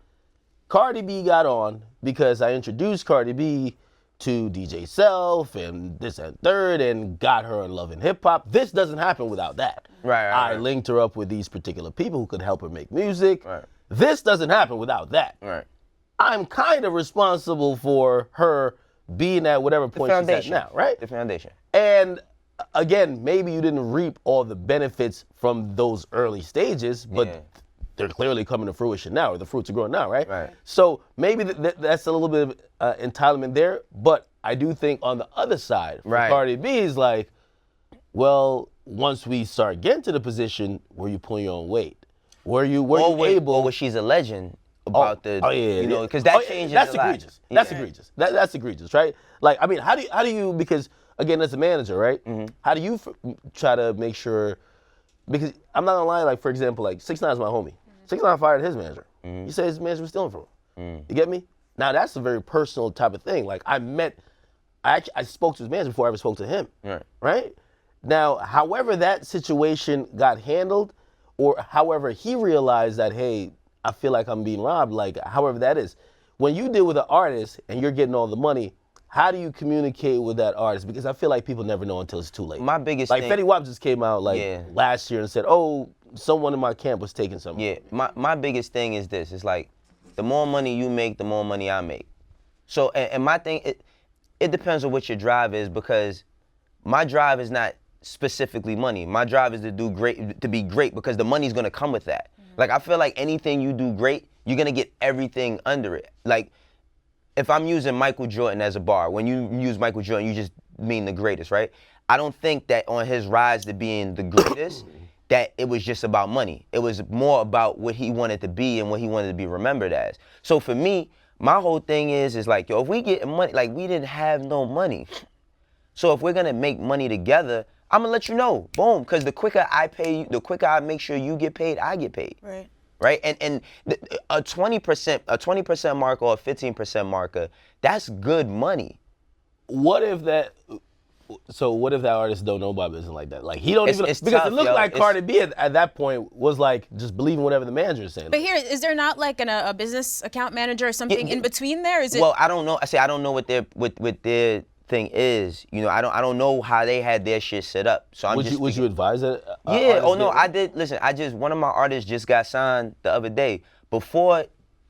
Cardi B got on because I introduced Cardi B to DJ Self and this and third and got her in Love and Hip Hop. This doesn't happen without that. I linked her up with these particular people who could help her make music. This doesn't happen without that. I'm kind of responsible for her being at whatever point she's at now, right? The foundation. And again, maybe you didn't reap all the benefits from those early stages, but they're clearly coming to fruition now, or the fruits are growing now, right? So maybe that's a little bit of entitlement there, but I do think on the other side, for Cardi B is like, well, once we start getting to the position where you pull your own weight, were you able, or what she's alleging about you know, because that changes that's a lot. Egregious. That's egregious. That's egregious, right? Like, I mean, how do you because again, as a manager, right? How do you try to make sure? Because I'm not gonna lie, like for example, like 6ix9ine is my homie. 6ix9ine fired his manager. He said his manager was stealing from him. You get me? Now that's a very personal type of thing. Like I spoke to his manager before I ever spoke to him. Right? Now, however that situation got handled, or however he realized that, hey, I feel like I'm being robbed, like however that is. When you deal with an artist and you're getting all the money, how do you communicate with that artist? Because I feel like people never know until it's too late. My biggest like thing, Fetty Wap just came out like last year and said, oh, someone in my camp was taking something. Yeah, my biggest thing is this. It's like, the more money you make, the more money I make. So, and my thing, it depends on what your drive is, because my drive is not specifically money. My drive is to do great, to be great, because the money's gonna come with that. Like, I feel like anything you do great, you're gonna get everything under it. Like, if I'm using Michael Jordan as a bar, when you use Michael Jordan, you just mean the greatest, right? I don't think that on his rise to being the greatest, that it was just about money. It was more about what he wanted to be and what he wanted to be remembered as. So for me, my whole thing is like, yo, if we get money, like we didn't have no money. So if we're gonna make money together, I'm gonna let you know, boom, because the quicker I pay you, the quicker I make sure you get paid, I get paid. Right? And a 20% marker or a 15% marker, that's good money. What if that artist don't know about business like that? Like he don't even, it's because tough, it looked like Cardi B at that point was like just believing whatever the manager is saying. But here, is there not like a business account manager or something in between there? Is it? Well, I don't know. I don't know what their thing is. You know, I don't know how they had their shit set up. So I'm would you advise it? Yeah. Oh no, I did. Listen, one of my artists just got signed the other day. Before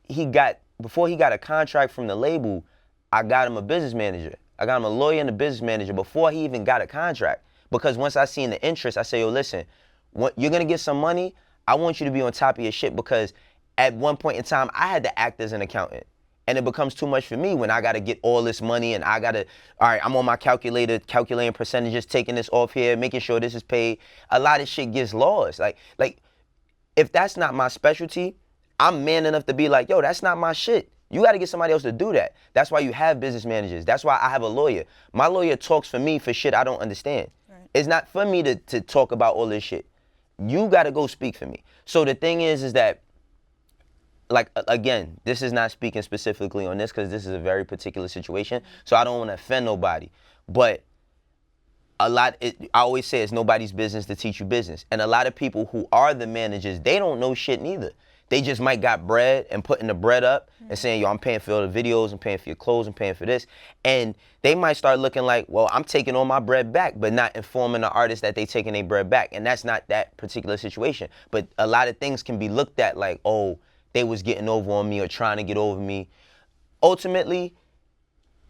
he got a contract from the label, I got him a business manager. I got him a lawyer and a business manager before he even got a contract. Because once I seen the interest, I say, yo, listen, you're gonna get some money. I want you to be on top of your shit, because at one point in time, I had to act as an accountant. And it becomes too much for me when I gotta get all this money and I gotta, all right, I'm on my calculator, calculating percentages, taking this off here, making sure this is paid. A lot of shit gets lost. Like if that's not my specialty, I'm man enough to be like, yo, that's not my shit. You gotta get somebody else to do that. That's why you have business managers. That's why I have a lawyer. My lawyer talks for me for shit I don't understand. It's not for me to talk about all this shit. You gotta go speak for me. So the thing is that, like, again, this is not speaking specifically on this because this is a very particular situation, so I don't want to offend nobody. But I always say it's nobody's business to teach you business. And a lot of people who are the managers, they don't know shit neither. They just might got bread and putting the bread up and saying, yo, I'm paying for all the videos, I'm paying for your clothes, I'm paying for this. And they might start looking like, well, I'm taking all my bread back, but not informing the artist that they taking their bread back. And that's not that particular situation. But a lot of things can be looked at like, oh, they was getting over on me or trying to get over me. Ultimately,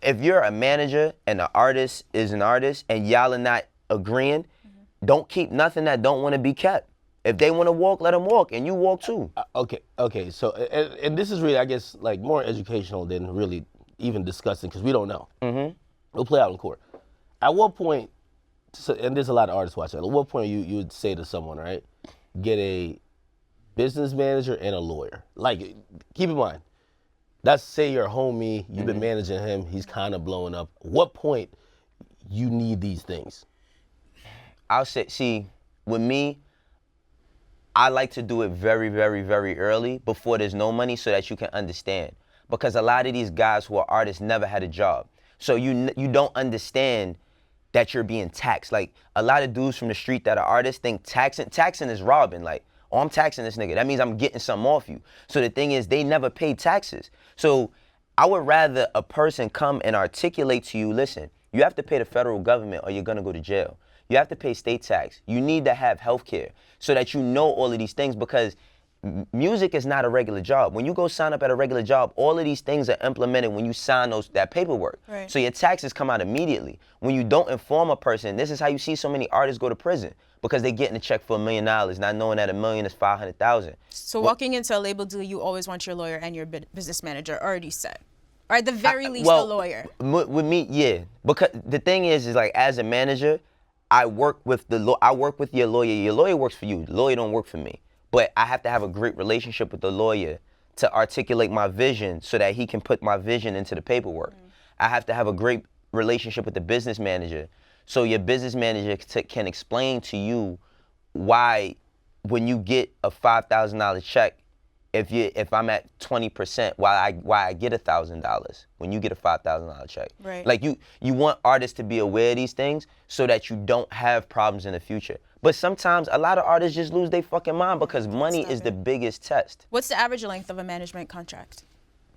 if you're a manager and the artist is an artist and y'all are not agreeing, don't keep nothing that don't want to be kept. If they want to walk, let them walk, and you walk too. Okay. So, and this is really, I guess, like more educational than really even discussing, because we don't know. We'll play out in court. At what point, and there's a lot of artists watching, at what point you would say to someone, right, get a business manager and a lawyer? Like, keep in mind, let's say you're a homie, you've been managing him, he's kind of blowing up. What point you need these things? I'll say, see, with me, I like to do it very, very, very early before there's no money so that you can understand. Because a lot of these guys who are artists never had a job. So you don't understand that you're being taxed. Like, a lot of dudes from the street that are artists think taxing is robbing. Like, Oh, I'm taxing this nigga. That means I'm getting something off you. So the thing is, they never pay taxes. So I would rather a person come and articulate to you, listen, you have to pay the federal government or you're gonna go to jail. You have to pay state tax. You need to have health care so that you know all of these things, because music is not a regular job. When you go sign up at a regular job, all of these things are implemented when you sign that paperwork. Right. So your taxes come out immediately. When you don't inform a person, this is how you see so many artists go to prison, because they're getting a check for $1 million, not knowing that $1 million is 500,000. So walking into a label deal, you always want your lawyer and your business manager already set. Or at the very least, a lawyer. With me, yeah. Because the thing is like, as a manager, I work with your lawyer. Your lawyer works for you. The lawyer don't work for me. But I have to have a great relationship with the lawyer to articulate my vision so that he can put my vision into the paperwork. I have to have a great relationship with the business manager so your business manager can explain to you why, when you get a $5,000 check, if I'm at 20%, why I get $1,000 when you get a $5,000 check. Right. Like you want artists to be aware of these things so that you don't have problems in the future. But sometimes a lot of artists just lose their fucking mind because money is the biggest test. What's the average length of a management contract?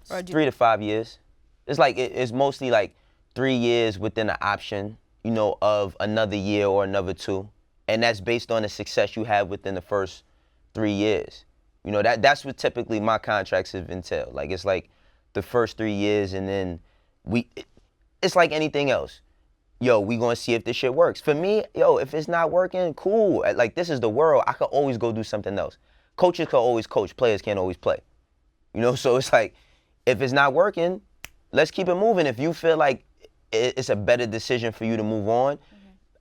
3 to 5 years. It's like it's mostly like 3 years within an option, you know, of another year or another 2, and that's based on the success you have within the first 3 years. You know, that's what typically my contracts have entailed. Like, it's like the first 3 years, and then it's like anything else. Yo, we gonna see if this shit works. For me, yo, if it's not working, cool. Like, this is the world. I could always go do something else. Coaches could always coach. Players can't always play. You know, so it's like, if it's not working, let's keep it moving. If you feel like it's a better decision for you to move on,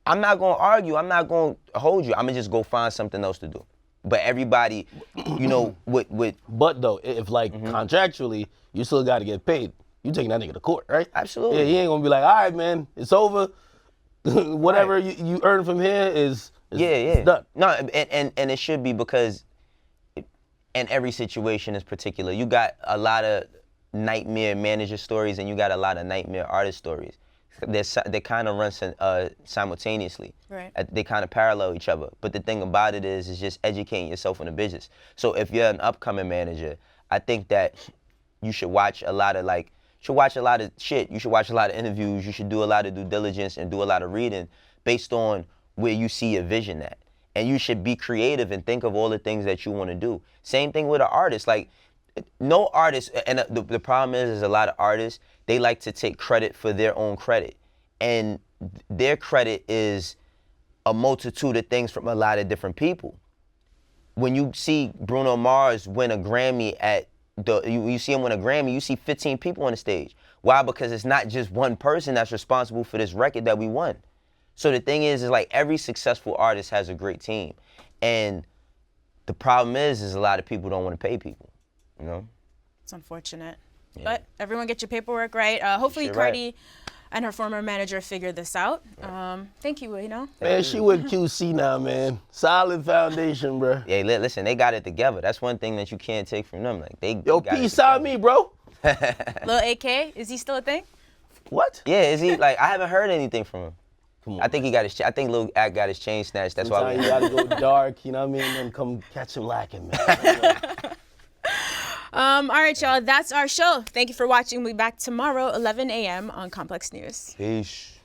I'm not gonna argue. I'm not gonna hold you. I'm gonna just go find something else to do. But everybody, you know, with But though, if like contractually, you still got to get paid. You taking that nigga to court, right? Absolutely. Yeah, he ain't gonna be like, all right, man, it's over. Whatever you earn from here is done. No, and it should be, because in every situation is particular. You got a lot of nightmare manager stories and you got a lot of nightmare artist stories. They kind of run simultaneously. Right. They kind of parallel each other. But the thing about it is just educating yourself in the business. So if you're an upcoming manager, I think that you should watch a lot of shit. You should watch a lot of interviews. You should do a lot of due diligence and do a lot of reading based on where you see your vision at. And you should be creative and think of all the things that you want to do. Same thing with an artist. Like, no artist, and the problem is a lot of artists, they like to take credit for their own credit. And their credit is a multitude of things from a lot of different people. When you see Bruno Mars win a Grammy you see him win a Grammy, you see 15 people on the stage. Why? Because it's not just one person that's responsible for this record that we won. So the thing is like, every successful artist has a great team. And the problem is a lot of people don't want to pay people, you know? It's unfortunate. Yeah. But everyone get your paperwork right. Hopefully Shit Cardi right. and her former manager figured this out. Thank you, Man, she with QC now, man. Solid foundation, bro. Yeah, listen, they got it together. That's one thing that you can't take from them. Like, Yo, peace out me, bro. Lil AK, is he still a thing? What? Yeah, is he, like, I haven't heard anything from him. Come on. I think I think Lil Act got his chain snatched. That's why Sometimes you gotta go dark, you know what I mean? Then come catch him lacking, man. All right, y'all, that's our show. Thank you for watching. We'll be back tomorrow, 11 a.m. on Complex News. Peace.